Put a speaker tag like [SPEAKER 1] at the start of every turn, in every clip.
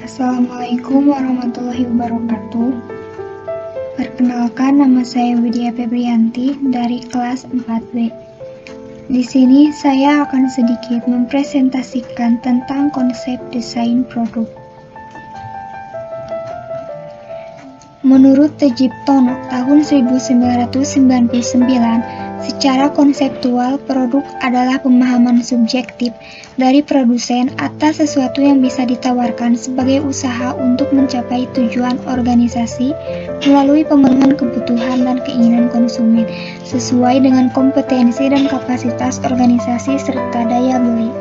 [SPEAKER 1] Assalamualaikum warahmatullahi wabarakatuh. Perkenalkan, nama saya Widya Febrianti dari kelas 4B. Di sini saya akan sedikit mempresentasikan tentang konsep desain produk. Menurut Tejiptono tahun 1999, secara konseptual produk adalah pemahaman subjektif dari produsen atas sesuatu yang bisa ditawarkan sebagai usaha untuk mencapai tujuan organisasi melalui pemenuhan kebutuhan dan keinginan konsumen sesuai dengan kompetensi dan kapasitas organisasi serta daya beli.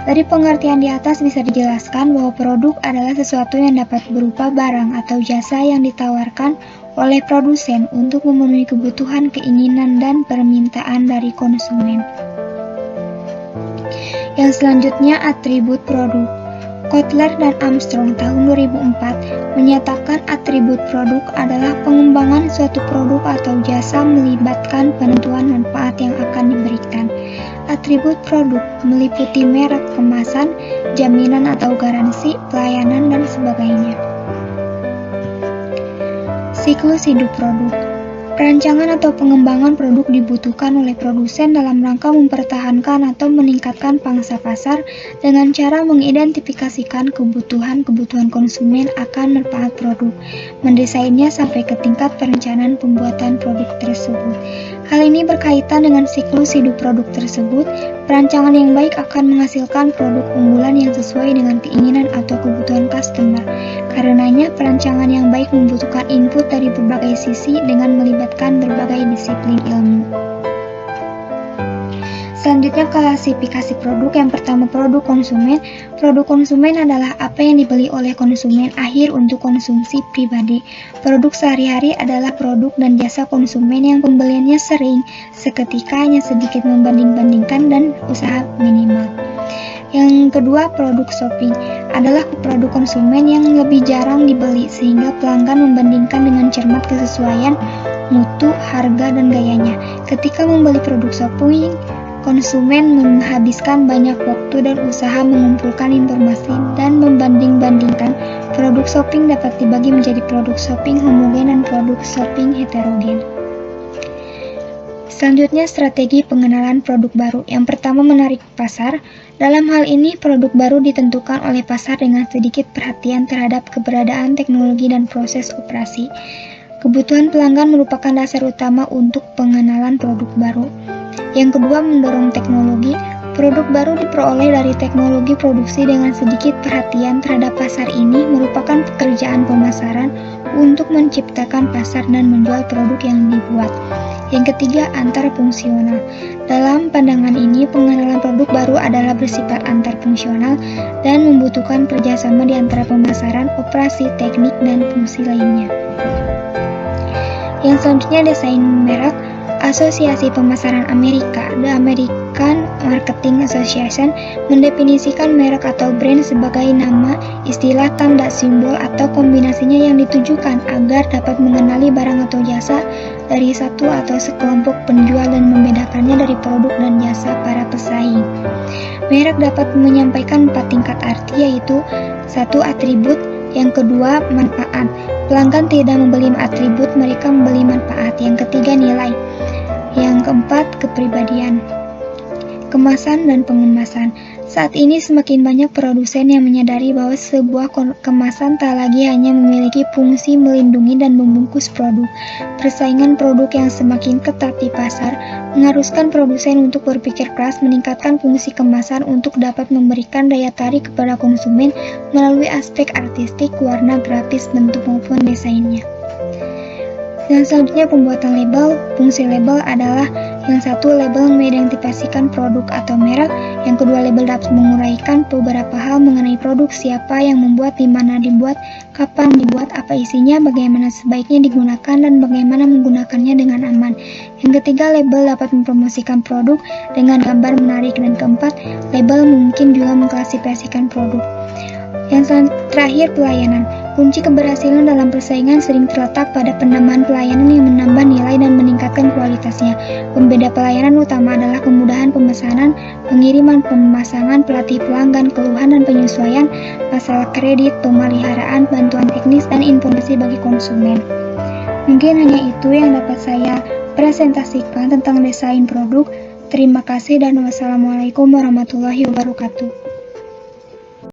[SPEAKER 1] Dari pengertian di atas bisa dijelaskan bahwa produk adalah sesuatu yang dapat berupa barang atau jasa yang ditawarkan oleh produsen untuk memenuhi kebutuhan, keinginan, dan permintaan dari konsumen. Yang selanjutnya, atribut produk. Kotler dan Armstrong tahun 2004 menyatakan atribut produk adalah pengembangan suatu produk atau jasa melibatkan penentuan manfaat yang akan diberikan. Atribut produk meliputi merek, kemasan, jaminan atau garansi, pelayanan, dan sebagainya. Siklus hidup produk. Perancangan atau pengembangan produk dibutuhkan oleh produsen dalam rangka mempertahankan atau meningkatkan pangsa pasar dengan cara mengidentifikasikan kebutuhan konsumen akan manfaat produk, mendesainnya sampai ke tingkat perencanaan pembuatan produk tersebut. Hal ini berkaitan dengan siklus hidup produk tersebut. Perancangan yang baik akan menghasilkan produk unggulan yang sesuai dengan keinginan atau kebutuhan customer. Karenanya, perancangan yang baik membutuhkan input dari berbagai sisi dengan melibatkan berbagai disiplin ilmu. Selanjutnya, klasifikasi produk. Yang pertama, produk konsumen. Produk konsumen adalah apa yang dibeli oleh konsumen akhir untuk konsumsi pribadi. Produk sehari-hari adalah produk dan jasa konsumen yang pembeliannya sering, seketika, hanya sedikit membanding-bandingkan, dan usaha minimal. Yang kedua, produk shopping adalah produk konsumen yang lebih jarang dibeli sehingga pelanggan membandingkan dengan cermat kesesuaian mutu, harga, dan gayanya. Ketika membeli produk shopping, konsumen menghabiskan banyak waktu dan usaha mengumpulkan informasi dan membanding-bandingkan. Produk shopping dapat dibagi menjadi produk shopping homogen dan produk shopping heterogen. Selanjutnya, strategi pengenalan produk baru. Yang pertama, menarik pasar. Dalam hal ini, produk baru ditentukan oleh pasar dengan sedikit perhatian terhadap keberadaan teknologi dan proses operasi. Kebutuhan pelanggan merupakan dasar utama untuk pengenalan produk baru. Yang kedua, mendorong teknologi. Produk baru diperoleh dari teknologi produksi dengan sedikit perhatian terhadap pasar ini merupakan pekerjaan pemasaran untuk menciptakan pasar dan menjual produk yang dibuat. Yang ketiga, antarfungsional. Dalam pandangan ini, pengenalan produk baru adalah bersifat antarfungsional dan membutuhkan kerjasama di antara pemasaran, operasi, teknik, dan fungsi lainnya. Yang selanjutnya, desain merek. Asosiasi Pemasaran Amerika, The American Marketing Association, mendefinisikan merek atau brand sebagai nama, istilah, tanda, simbol, atau kombinasinya yang ditujukan agar dapat mengenali barang atau jasa dari satu atau sekelompok penjual dan membedakannya dari produk dan jasa para pesaing. Merek dapat menyampaikan 4 tingkat arti, yaitu 1. Atribut. Yang kedua, manfaat. Pelanggan tidak membeli atribut, mereka membeli manfaat. Yang ketiga, nilai. Yang keempat, kepribadian. Kemasan dan pengemasan. Saat ini semakin banyak produsen yang menyadari bahwa sebuah kemasan tak lagi hanya memiliki fungsi melindungi dan membungkus produk. Persaingan produk yang semakin ketat di pasar mengharuskan produsen untuk berpikir keras meningkatkan fungsi kemasan untuk dapat memberikan daya tarik kepada konsumen melalui aspek artistik, warna, grafis, bentuk maupun desainnya. Yang selanjutnya, pembuatan label. Fungsi label adalah yang satu, label mengidentifikasikan produk atau merek. Yang kedua, label dapat menguraikan beberapa hal mengenai produk, siapa yang membuat, di mana dibuat, kapan dibuat, apa isinya, bagaimana sebaiknya digunakan, dan bagaimana menggunakannya dengan aman. Yang ketiga, label dapat mempromosikan produk dengan gambar menarik. Dan keempat, label mungkin juga mengklasifikasikan produk. Yang terakhir, pelayanan. Kunci keberhasilan dalam persaingan sering terletak pada penambahan pelayanan yang menambah nilai dan meningkatkan kualitasnya. Pembeda pelayanan utama adalah kemudahan pemesanan, pengiriman, pemasangan, pelatih pelanggan, keluhan dan penyesuaian, masalah kredit, pemeliharaan, bantuan teknis, dan informasi bagi konsumen. Mungkin hanya itu yang dapat saya presentasikan tentang desain produk. Terima kasih dan wassalamualaikum warahmatullahi wabarakatuh.